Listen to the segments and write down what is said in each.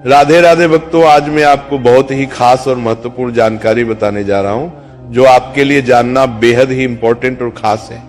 राधे राधे भक्तों, आज मैं आपको बहुत ही खास और महत्वपूर्ण जानकारी बताने जा रहा हूं जो आपके लिए जानना बेहद ही इंपॉर्टेंट और खास है।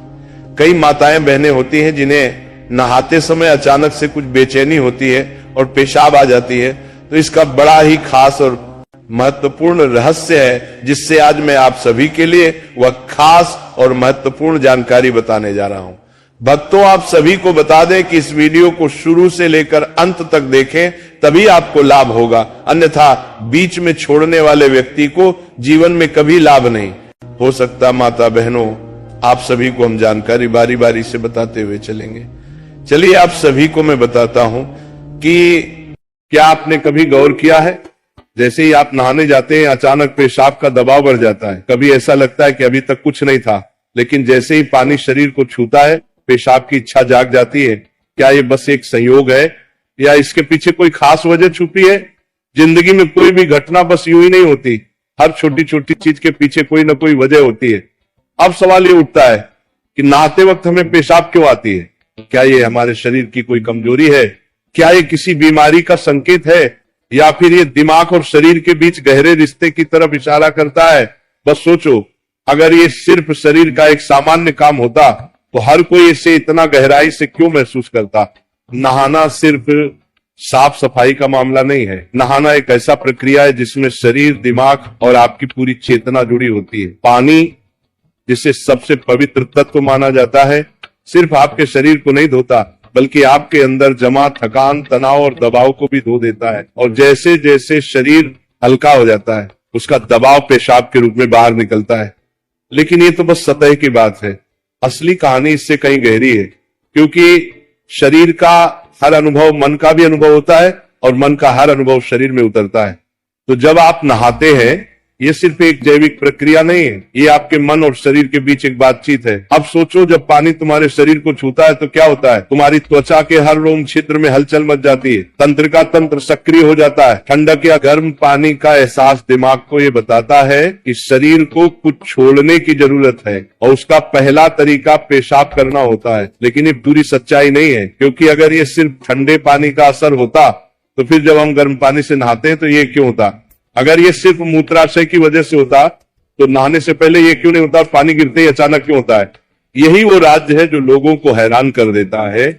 कई माताएं बहनें होती हैं जिन्हें नहाते समय अचानक से कुछ बेचैनी होती है और पेशाब आ जाती है, तो इसका बड़ा ही खास और महत्वपूर्ण रहस्य है जिससे आज मैं आप सभी के लिए वह खास और महत्वपूर्ण जानकारी बताने जा रहा हूं। भक्तों, आप सभी को बता दें कि इस वीडियो को शुरू से लेकर अंत तक देखें, तभी आपको लाभ होगा, अन्यथा बीच में छोड़ने वाले व्यक्ति को जीवन में कभी लाभ नहीं हो सकता। माता बहनों, आप सभी को हम जानकारी बारी बारी से बताते हुए चलेंगे। चलिए आप सभी को मैं बताता हूं कि क्या आपने कभी गौर किया है, जैसे ही आप नहाने जाते हैं अचानक पेशाब का दबाव बढ़ जाता है। कभी ऐसा लगता है कि अभी तक कुछ नहीं था, लेकिन जैसे ही पानी शरीर को छूता है पेशाब की इच्छा जाग जाती है। क्या ये बस एक संयोग है या इसके पीछे कोई खास वजह छुपी है? जिंदगी में कोई भी घटना बस यूं ही नहीं होती, हर छोटी छोटी चीज के पीछे कोई ना कोई वजह होती है। अब सवाल ये उठता है कि नहाते वक्त हमें पेशाब क्यों आती है? क्या ये हमारे शरीर की कोई कमजोरी है? क्या ये किसी बीमारी का संकेत है, या फिर ये दिमाग और शरीर के बीच गहरे रिश्ते की तरफ इशारा करता है? बस सोचो, अगर ये सिर्फ शरीर का एक सामान्य काम होता तो हर कोई इसे इतना गहराई से क्यों महसूस करता? नहाना सिर्फ साफ सफाई का मामला नहीं है। नहाना एक ऐसा प्रक्रिया है जिसमें शरीर, दिमाग और आपकी पूरी चेतना जुड़ी होती है। पानी, जिसे सबसे पवित्र तत्व माना जाता है, सिर्फ आपके शरीर को नहीं धोता बल्कि आपके अंदर जमा थकान, तनाव और दबाव को भी धो देता है। और जैसे जैसे शरीर हल्का हो जाता है उसका दबाव पेशाब के रूप में बाहर निकलता है। लेकिन ये तो बस सतह की बात है, असली कहानी इससे कहीं गहरी है, क्योंकि शरीर का हर अनुभव मन का भी अनुभव होता है और मन का हर अनुभव शरीर में उतरता है। तो जब आप नहाते हैं ये सिर्फ एक जैविक प्रक्रिया नहीं है, ये आपके मन और शरीर के बीच एक बातचीत है। अब सोचो, जब पानी तुम्हारे शरीर को छूता है तो क्या होता है? तुम्हारी त्वचा के हर रोम छिद्र में हलचल मच जाती है, तंत्र का तंत्र सक्रिय हो जाता है। ठंडक या गर्म पानी का एहसास दिमाग को ये बताता है कि शरीर को कुछ छोड़ने की जरूरत है और उसका पहला तरीका पेशाब करना होता है। लेकिन ये पूरी सच्चाई नहीं है, क्योंकि अगर ये सिर्फ ठंडे पानी का असर होता तो फिर जब हम गर्म पानी से नहाते हैं तो ये क्यों होता? अगर ये सिर्फ मूत्राशय की वजह से होता तो नहाने से पहले ये क्यों नहीं होता? पानी गिरते ही अचानक क्यों होता है? यही वो राज्य है जो लोगों को हैरान कर देता है।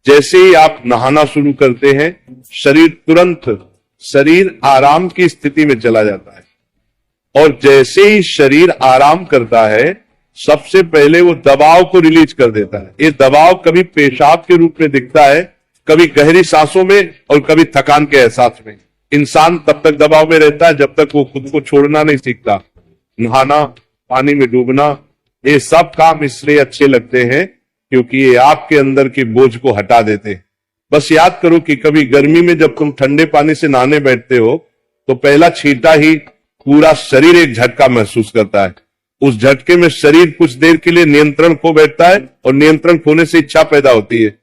जैसे ही आप नहाना शुरू करते हैं शरीर आराम की स्थिति में चला जाता है, और जैसे ही शरीर आराम करता है सबसे पहले वो दबाव को रिलीज कर देता है। ये दबाव कभी पेशाब के रूप में दिखता है, कभी गहरी सांसों में और कभी थकान के एहसास में। इंसान तब तक दबाव में रहता है जब तक वो खुद को छोड़ना नहीं सीखता। नहाना, पानी में डूबना, ये सब काम इसलिए अच्छे लगते हैं क्योंकि ये आपके अंदर के बोझ को हटा देते हैं। बस याद करो कि कभी गर्मी में जब तुम ठंडे पानी से नहाने बैठते हो तो पहला छींटा ही पूरा शरीर एक झटका महसूस करता है। उस झटके में शरीर कुछ देर के लिए नियंत्रण खो बैठता है और नियंत्रण खोने से इच्छा पैदा होती है।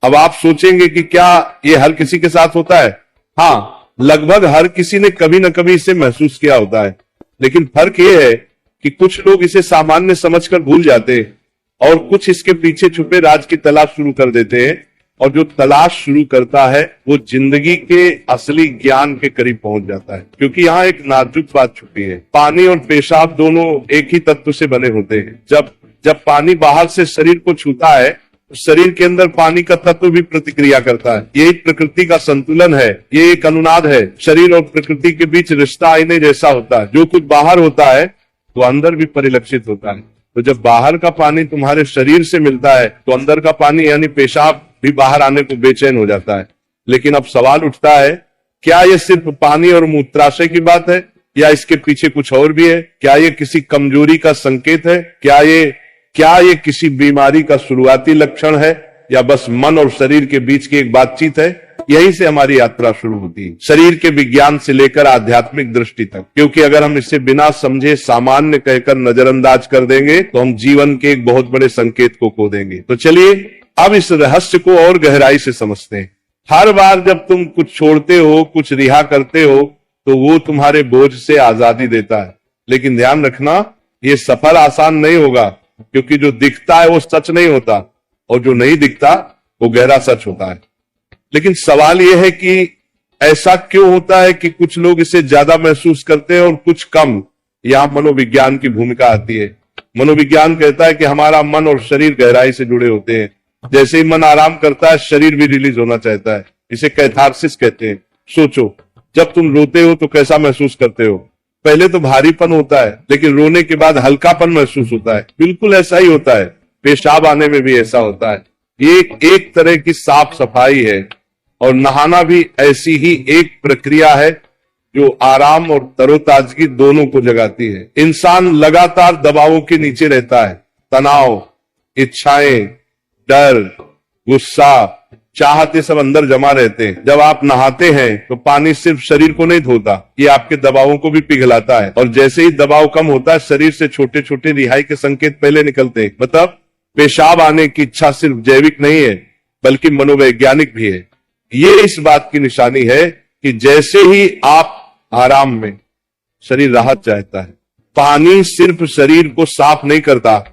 अब आप सोचेंगे कि क्या ये हर किसी के साथ होता है? हाँ, लगभग हर किसी ने कभी न कभी इसे महसूस किया होता है। लेकिन फर्क यह है कि कुछ लोग इसे सामान्य समझकर भूल जाते हैं और कुछ इसके पीछे छुपे राज की तलाश शुरू कर देते हैं। और जो तलाश शुरू करता है वो जिंदगी के असली ज्ञान के करीब पहुंच जाता है, क्योंकि यहाँ एक नाजुक बात छुपी है। पानी और पेशाब दोनों एक ही तत्व से बने होते हैं। जब पानी बाहर से शरीर को छूता है शरीर के अंदर पानी का तत्व भी प्रतिक्रिया करता है। ये एक प्रकृति का संतुलन है, ये एक अनुनाद है। शरीर और प्रकृति के बीच रिश्ता आईने जैसा होता है, जो कुछ बाहर होता है तो अंदर भी परिलक्षित होता है। तो जब बाहर का पानी तुम्हारे शरीर से मिलता है तो अंदर का पानी यानी पेशाब भी बाहर आने को बेचैन हो जाता है। लेकिन अब सवाल उठता है, क्या ये सिर्फ पानी और मूत्राशय की बात है या इसके पीछे कुछ और भी है? क्या ये किसी कमजोरी का संकेत है? क्या ये किसी बीमारी का शुरुआती लक्षण है, या बस मन और शरीर के बीच की एक बातचीत है? यहीं से हमारी यात्रा शुरू होती है, शरीर के विज्ञान से लेकर आध्यात्मिक दृष्टि तक। क्योंकि अगर हम इसे बिना समझे सामान्य कहकर नजरअंदाज कर देंगे तो हम जीवन के एक बहुत बड़े संकेत को खो देंगे। तो चलिए अब इस रहस्य को और गहराई से समझते हैं। हर बार जब तुम कुछ छोड़ते हो, कुछ रिहा करते हो, तो वो तुम्हारे बोझ से आजादी देता है। लेकिन ध्यान रखना, ये सफर आसान नहीं होगा, क्योंकि जो दिखता है वो सच नहीं होता और जो नहीं दिखता वो गहरा सच होता है। लेकिन सवाल यह है कि ऐसा क्यों होता है कि कुछ लोग इसे ज्यादा महसूस करते हैं और कुछ कम? यहाँ मनोविज्ञान की भूमिका आती है। मनोविज्ञान कहता है कि हमारा मन और शरीर गहराई से जुड़े होते हैं। जैसे ही मन आराम करता है, शरीर भी रिलीज होना चाहता है। इसे कैथारसिस कहते हैं। सोचो, जब तुम रोते हो तो कैसा महसूस करते हो? पहले तो भारीपन होता है, लेकिन रोने के बाद हल्कापन महसूस होता है। बिल्कुल ऐसा ही होता है, पेशाब आने में भी ऐसा होता है। ये एक तरह की साफ सफाई है, और नहाना भी ऐसी ही एक प्रक्रिया है जो आराम और तरोताजगी दोनों को जगाती है। इंसान लगातार दबावों के नीचे रहता है। तनाव, इच्छाएं, डर, गुस्सा, चाहते सब अंदर जमा रहते हैं। जब आप नहाते हैं तो पानी सिर्फ शरीर को नहीं धोता, ये आपके दबावों को भी पिघलाता है। और जैसे ही दबाव कम होता है, शरीर से छोटे छोटे रिहाई के संकेत पहले निकलते हैं। मतलब पेशाब आने की इच्छा सिर्फ जैविक नहीं है, बल्कि मनोवैज्ञानिक भी है। ये इस बात की निशानी है कि जैसे ही आप आराम में, शरीर राहत चाहता है। पानी सिर्फ शरीर को साफ नहीं करता,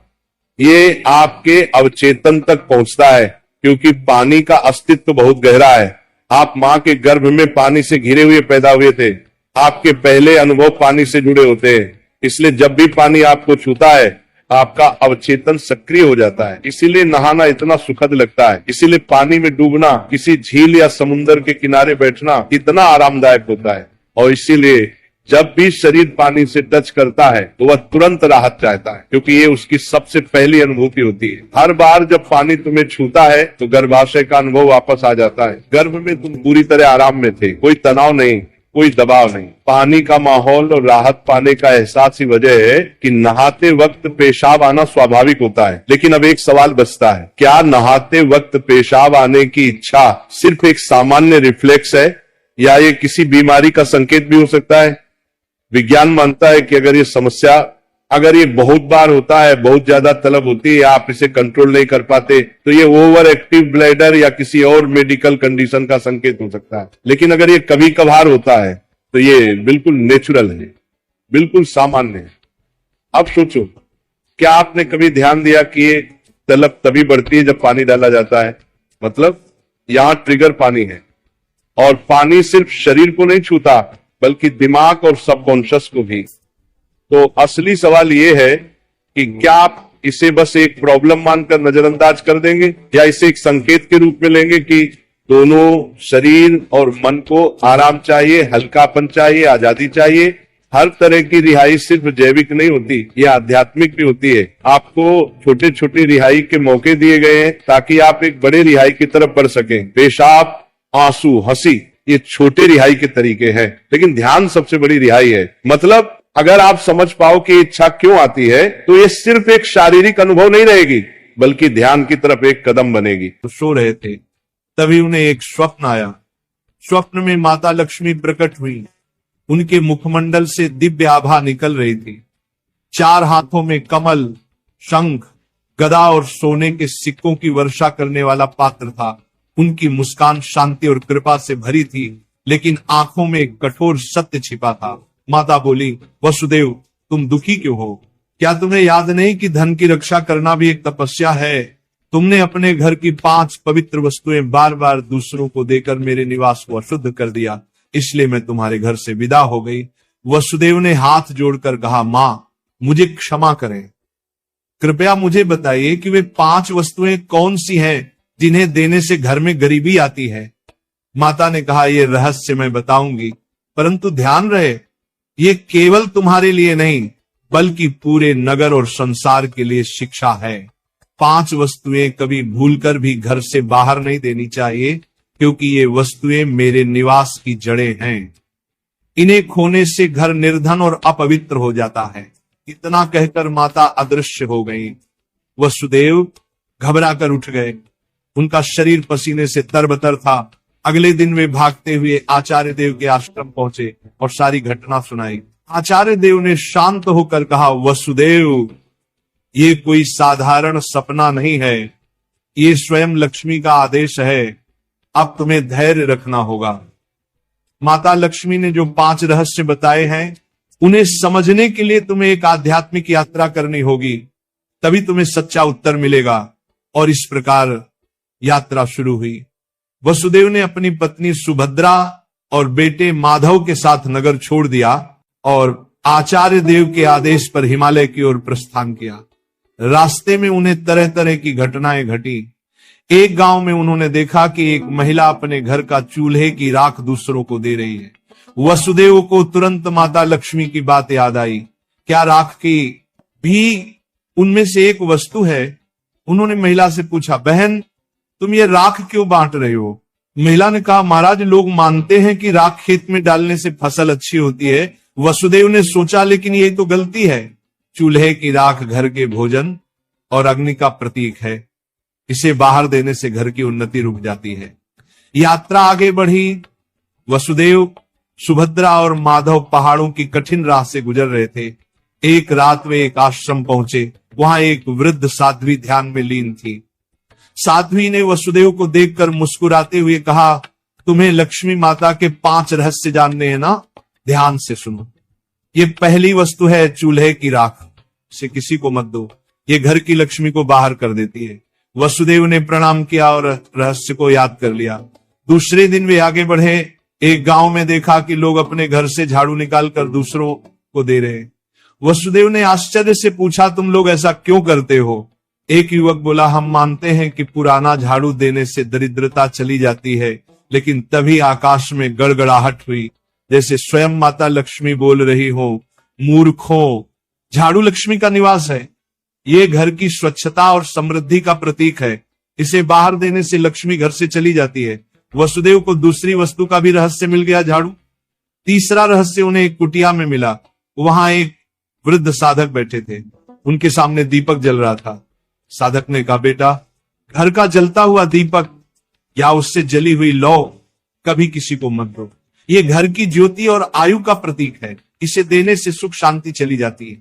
ये आपके अवचेतन तक पहुंचता है, क्योंकि पानी का अस्तित्व बहुत गहरा है। आप मां के गर्भ में पानी से घिरे हुए पैदा हुए थे। आपके पहले अनुभव पानी से जुड़े होते हैं। इसलिए जब भी पानी आपको छूता है, आपका अवचेतन सक्रिय हो जाता है। इसीलिए नहाना इतना सुखद लगता है। इसीलिए पानी में डूबना, किसी झील या समुद्र के किनारे बैठना इतना आरामदायक होता है। और इसीलिए जब भी शरीर पानी से टच करता है तो वह तुरंत राहत चाहता है, क्योंकि ये उसकी सबसे पहली अनुभूति होती है। हर बार जब पानी तुम्हें छूता है तो गर्भाशय का अनुभव वापस आ जाता है। गर्भ में तुम पूरी तरह आराम में थे, कोई तनाव नहीं, कोई दबाव नहीं। पानी का माहौल और राहत पाने का एहसास ही वजह है कि नहाते वक्त पेशाब आना स्वाभाविक होता है। लेकिन अब एक सवाल बचता है, क्या नहाते वक्त पेशाब आने की इच्छा सिर्फ एक सामान्य रिफ्लेक्स है, या ये किसी बीमारी का संकेत भी हो सकता है? विज्ञान मानता है कि अगर ये बहुत बार होता है, बहुत ज्यादा तलब होती है, आप इसे कंट्रोल नहीं कर पाते, तो ये ओवर एक्टिव ब्लैडर या किसी और मेडिकल कंडीशन का संकेत हो सकता है। लेकिन अगर ये कभी कभार होता है तो ये बिल्कुल नेचुरल है, बिल्कुल सामान्य है। अब सोचो, क्या आपने कभी ध्यान दिया कि ये तलब तभी बढ़ती है जब पानी डाला जाता है? मतलब यहां ट्रिगर पानी है, और पानी सिर्फ शरीर को नहीं छूता, बल्कि दिमाग और सबकॉन्शियस को भी। तो असली सवाल यह है कि क्या आप इसे बस एक प्रॉब्लम मानकर नजरअंदाज कर देंगे, या इसे एक संकेत के रूप में लेंगे कि दोनों शरीर और मन को आराम चाहिए, हल्कापन चाहिए, आजादी चाहिए। हर तरह की रिहाई सिर्फ जैविक नहीं होती, ये आध्यात्मिक भी होती है। आपको छोटे छोटे रिहाई के मौके दिए गए हैं ताकि आप एक बड़े रिहाई की तरफ बढ़ सकें। पेशाब, आंसू, हंसी, ये छोटे रिहाई के तरीके हैं, लेकिन ध्यान सबसे बड़ी रिहाई है। मतलब अगर आप समझ पाओ कि इच्छा क्यों आती है, तो ये सिर्फ एक शारीरिक अनुभव नहीं रहेगी, बल्कि ध्यान की तरफ एक कदम बनेगी। तो सो रहे थे, तभी उन्हें एक स्वप्न आया। स्वप्न में माता लक्ष्मी प्रकट हुई। उनके मुखमंडल से दिव्य आभा निकल रही थी। 4 हाथों में कमल, शंख, गदा और सोने के सिक्कों की वर्षा करने वाला पात्र था। उनकी मुस्कान शांति और कृपा से भरी थी, लेकिन आंखों में एक कठोर सत्य छिपा था। माता बोली, वसुदेव, तुम दुखी क्यों हो? क्या तुम्हें याद नहीं कि धन की रक्षा करना भी एक तपस्या है? तुमने अपने घर की 5 पवित्र वस्तुएं बार बार दूसरों को देकर मेरे निवास को अशुद्ध कर दिया, इसलिए मैं तुम्हारे घर से विदा हो गई। वसुदेव ने हाथ जोड़कर कहा, मां, मुझे क्षमा करें। कृपया मुझे बताइए कि वे 5 वस्तुएं कौन सी हैं जिन्हें देने से घर में गरीबी आती है? माता ने कहा, ये रहस्य मैं बताऊंगी, परंतु ध्यान रहे, ये केवल तुम्हारे लिए नहीं, बल्कि पूरे नगर और संसार के लिए शिक्षा है। 5 वस्तुएं कभी भूलकर भी घर से बाहर नहीं देनी चाहिए, क्योंकि ये वस्तुएं मेरे निवास की जड़ें हैं। इन्हें खोने से घर निर्धन और अपवित्र हो जाता है। इतना कहकर माता अदृश्य हो गई। वसुदेव घबरा कर उठ गए। उनका शरीर पसीने से तरबतर था। अगले दिन वे भागते हुए आचार्य देव के आश्रम पहुंचे और सारी घटना सुनाई। आचार्य देव ने शांत होकर कहा, वसुदेव, ये कोई साधारण सपना नहीं है, ये स्वयं लक्ष्मी का आदेश है। अब तुम्हें धैर्य रखना होगा। माता लक्ष्मी ने जो 5 रहस्य बताए हैं, उन्हें समझने के लिए तुम्हें एक आध्यात्मिक यात्रा करनी होगी, तभी तुम्हें सच्चा उत्तर मिलेगा। और इस प्रकार यात्रा शुरू हुई। वसुदेव ने अपनी पत्नी सुभद्रा और बेटे माधव के साथ नगर छोड़ दिया और आचार्य देव के आदेश पर हिमालय की ओर प्रस्थान किया। रास्ते में उन्हें तरह तरह की घटनाएं घटी। एक गांव में उन्होंने देखा कि एक महिला अपने घर का चूल्हे की राख दूसरों को दे रही है। वसुदेव को तुरंत माता लक्ष्मी की बात याद आई। क्या राख की भी उनमें से एक वस्तु है? उन्होंने महिला से पूछा, बहन तुम ये राख क्यों बांट रहे हो? महिला ने कहा, महाराज लोग मानते हैं कि राख खेत में डालने से फसल अच्छी होती है। वसुदेव ने सोचा लेकिन ये तो गलती है। चूल्हे की राख घर के भोजन और अग्नि का प्रतीक है। इसे बाहर देने से घर की उन्नति रुक जाती है। यात्रा आगे बढ़ी। वसुदेव, सुभद्रा और माधव पहाड़ों की कठिन राह से गुजर रहे थे। एक रात वे एक आश्रम पहुंचे। वहां एक वृद्ध साध्वी ध्यान में लीन थी। साध्वी ने वसुदेव को देखकर मुस्कुराते हुए कहा, तुम्हें लक्ष्मी माता के 5 रहस्य जानने हैं ना? ध्यान से सुनो। ये पहली वस्तु है चूल्हे की राख। इसे किसी को मत दो, ये घर की लक्ष्मी को बाहर कर देती है। वसुदेव ने प्रणाम किया और रहस्य को याद कर लिया। दूसरे दिन वे आगे बढ़े। एक गांव में देखा कि लोग अपने घर से झाड़ू निकालकर दूसरों को दे रहे। वसुदेव ने आश्चर्य से पूछा, तुम लोग ऐसा क्यों करते हो? एक युवक बोला, हम मानते हैं कि पुराना झाड़ू देने से दरिद्रता चली जाती है। लेकिन तभी आकाश में गड़गड़ाहट हुई, जैसे स्वयं माता लक्ष्मी बोल रही हो, मूर्खों, झाड़ू लक्ष्मी का निवास है। ये घर की स्वच्छता और समृद्धि का प्रतीक है। इसे बाहर देने से लक्ष्मी घर से चली जाती है। वसुदेव को दूसरी वस्तु का भी रहस्य मिल गया, झाड़ू। तीसरा रहस्य उन्हें एक कुटिया में मिला। वहां एक वृद्ध साधक बैठे थे। उनके सामने दीपक जल रहा था। साधक ने कहा, बेटा, घर का जलता हुआ दीपक या उससे जली हुई लौ कभी किसी को मत दो। ये घर की ज्योति और आयु का प्रतीक है। इसे देने से सुख शांति चली जाती है।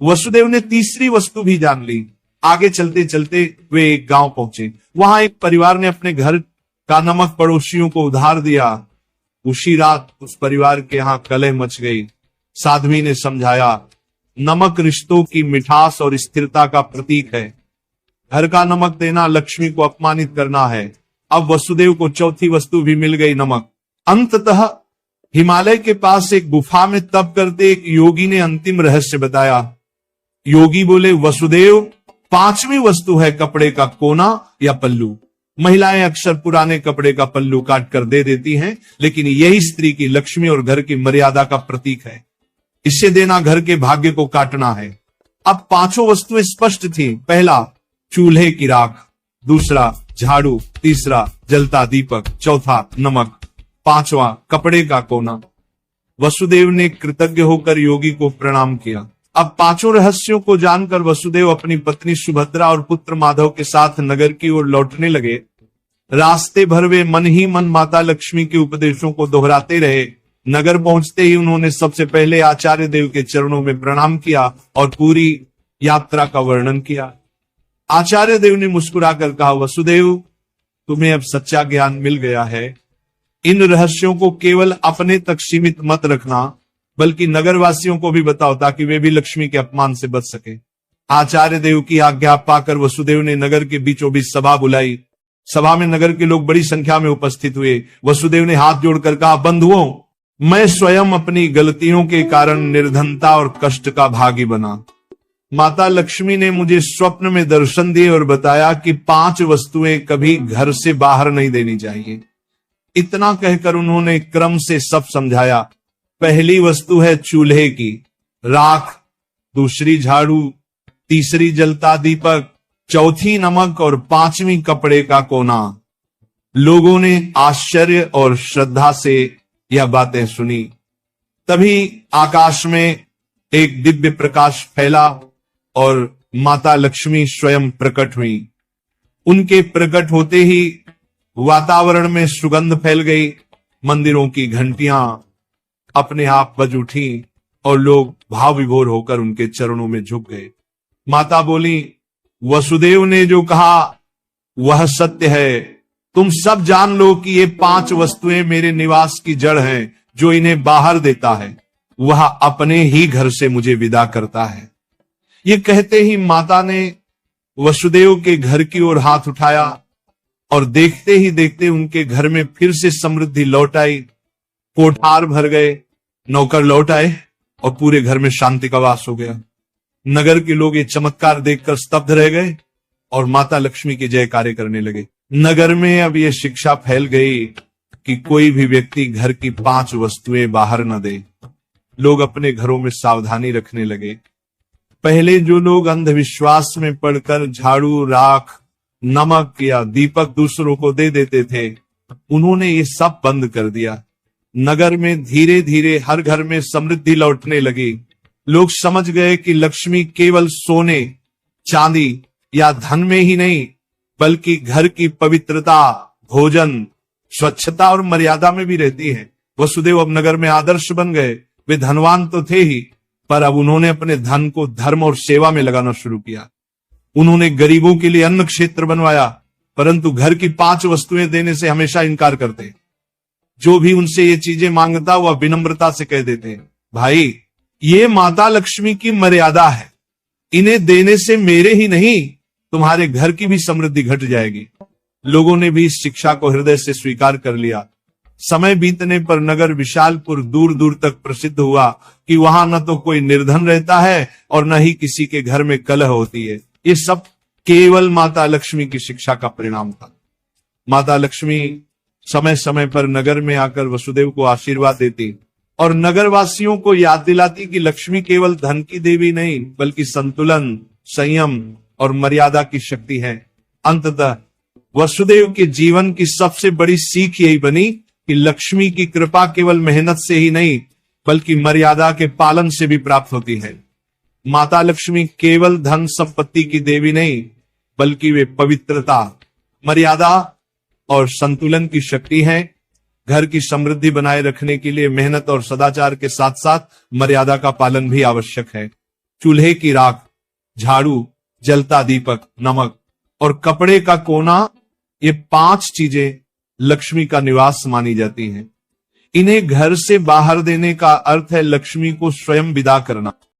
वसुदेव ने तीसरी वस्तु भी जान ली। आगे चलते चलते वे एक गांव पहुंचे। वहां एक परिवार ने अपने घर का नमक पड़ोसियों को उधार दिया। उसी रात उस परिवार के यहाँ कलह मच गई। साध्वी ने समझाया, नमक रिश्तों की मिठास और स्थिरता का प्रतीक है। घर का नमक देना लक्ष्मी को अपमानित करना है। अब वसुदेव को चौथी वस्तु भी मिल गई, नमक। अंततः हिमालय के पास एक गुफा में तप करते एक योगी ने अंतिम रहस्य बताया। योगी बोले, वसुदेव, 5वीं वस्तु है कपड़े का कोना या पल्लू। महिलाएं अक्सर पुराने कपड़े का पल्लू काट कर दे देती हैं, लेकिन यही स्त्री की लक्ष्मी और घर की मर्यादा का प्रतीक है। इसे देना घर के भाग्य को काटना है। अब 5 वस्तुएं स्पष्ट थी। पहला, चूल्हे की राख। दूसरा, झाड़ू। तीसरा, जलता दीपक। चौथा, नमक। 5वां, कपड़े का कोना। वसुदेव ने कृतज्ञ होकर योगी को प्रणाम किया। अब 5 रहस्यों को जानकर वसुदेव अपनी पत्नी सुभद्रा और पुत्र माधव के साथ नगर की ओर लौटने लगे। रास्ते भर वे मन ही मन माता लक्ष्मी के उपदेशों को दोहराते रहे। नगर पहुंचते ही उन्होंने सबसे पहले आचार्य देव के चरणों में प्रणाम किया और पूरी यात्रा का वर्णन किया। आचार्य देव ने मुस्कुराकर कहा, वसुदेव, तुम्हें अब सच्चा ज्ञान मिल गया है। इन रहस्यों को केवल अपने तक सीमित मत रखना, बल्कि नगरवासियों को भी बताओ ताकि वे भी लक्ष्मी के अपमान से बच सके। आचार्य देव की आज्ञा पाकर वसुदेव ने नगर के बीचों बीच सभा बुलाई। सभा में नगर के लोग बड़ी संख्या में उपस्थित हुए। वसुदेव ने हाथ जोड़कर कहा, बंधुओं, मैं स्वयं अपनी गलतियों के कारण निर्धनता और कष्ट का भागी बना। माता लक्ष्मी ने मुझे स्वप्न में दर्शन दिए और बताया कि 5 वस्तुएं कभी घर से बाहर नहीं देनी चाहिए। इतना कहकर उन्होंने क्रम से सब समझाया। पहली वस्तु है चूल्हे की राख, दूसरी झाड़ू, तीसरी जलता दीपक, चौथी नमक और 5वीं कपड़े का कोना। लोगों ने आश्चर्य और श्रद्धा से यह बातें सुनी। तभी आकाश में एक दिव्य प्रकाश फैला और माता लक्ष्मी स्वयं प्रकट हुई। उनके प्रकट होते ही वातावरण में सुगंध फैल गई। मंदिरों की घंटियां अपने आप बज उठी और लोग भाव विभोर होकर उनके चरणों में झुक गए। माता बोली, वसुदेव ने जो कहा वह सत्य है। तुम सब जान लो कि ये 5 वस्तुएं मेरे निवास की जड़ हैं। जो इन्हें बाहर देता है वह अपने ही घर से मुझे विदा करता है। ये कहते ही माता ने वसुदेव के घर की ओर हाथ उठाया और देखते ही देखते उनके घर में फिर से समृद्धि लौट आई। कोठार भर गए, नौकर लौट आए और पूरे घर में शांति का वास हो गया। नगर के लोग ये चमत्कार देखकर स्तब्ध रह गए और माता लक्ष्मी के जयकारे करने लगे। नगर में अब ये शिक्षा फैल गई कि कोई भी व्यक्ति घर की 5 वस्तुएं बाहर न दे। लोग अपने घरों में सावधानी रखने लगे। पहले जो लोग अंधविश्वास में पड़कर झाड़ू, राख, नमक या दीपक दूसरों को दे देते थे, उन्होंने ये सब बंद कर दिया। नगर में धीरे धीरे हर घर में समृद्धि लौटने लगी। लोग समझ गए कि लक्ष्मी केवल सोने, चांदी या धन में ही नहीं, बल्कि घर की पवित्रता, भोजन, स्वच्छता और मर्यादा में भी रहती है। वसुदेव अब नगर में आदर्श बन गए। वे धनवान तो थे ही, पर अब उन्होंने अपने धन को धर्म और सेवा में लगाना शुरू किया। उन्होंने गरीबों के लिए अन्न क्षेत्र बनवाया, परंतु घर की 5 वस्तुएं देने से हमेशा इनकार करते। जो भी उनसे ये चीजें मांगता वह विनम्रता से कह देते, भाई ये माता लक्ष्मी की मर्यादा है, इन्हें देने से मेरे ही नहीं तुम्हारे घर की भी समृद्धि घट जाएगी। लोगों ने भी इस शिक्षा को हृदय से स्वीकार कर लिया। समय बीतने पर नगर विशालपुर दूर दूर तक प्रसिद्ध हुआ कि वहां न तो कोई निर्धन रहता है और न ही किसी के घर में कलह होती है। ये सब केवल माता लक्ष्मी की शिक्षा का परिणाम था। माता लक्ष्मी समय समय पर नगर में आकर वसुदेव को आशीर्वाद देती और नगरवासियों को याद दिलाती कि लक्ष्मी केवल धन की देवी नहीं, बल्कि संतुलन, संयम और मर्यादा की शक्ति है। अंततः वसुदेव के जीवन की सबसे बड़ी सीख यही बनी कि लक्ष्मी की कृपा केवल मेहनत से ही नहीं, बल्कि मर्यादा के पालन से भी प्राप्त होती है। माता लक्ष्मी केवल धन संपत्ति की देवी नहीं, बल्कि वे पवित्रता, मर्यादा और संतुलन की शक्ति है। घर की समृद्धि बनाए रखने के लिए मेहनत और सदाचार के साथ साथ मर्यादा का पालन भी आवश्यक है। चूल्हे की राख, झाड़ू, जलता दीपक, नमक और कपड़े का कोना, ये 5 चीजें लक्ष्मी का निवास मानी जाती हैं। इन्हें घर से बाहर देने का अर्थ है लक्ष्मी को स्वयं विदा करना।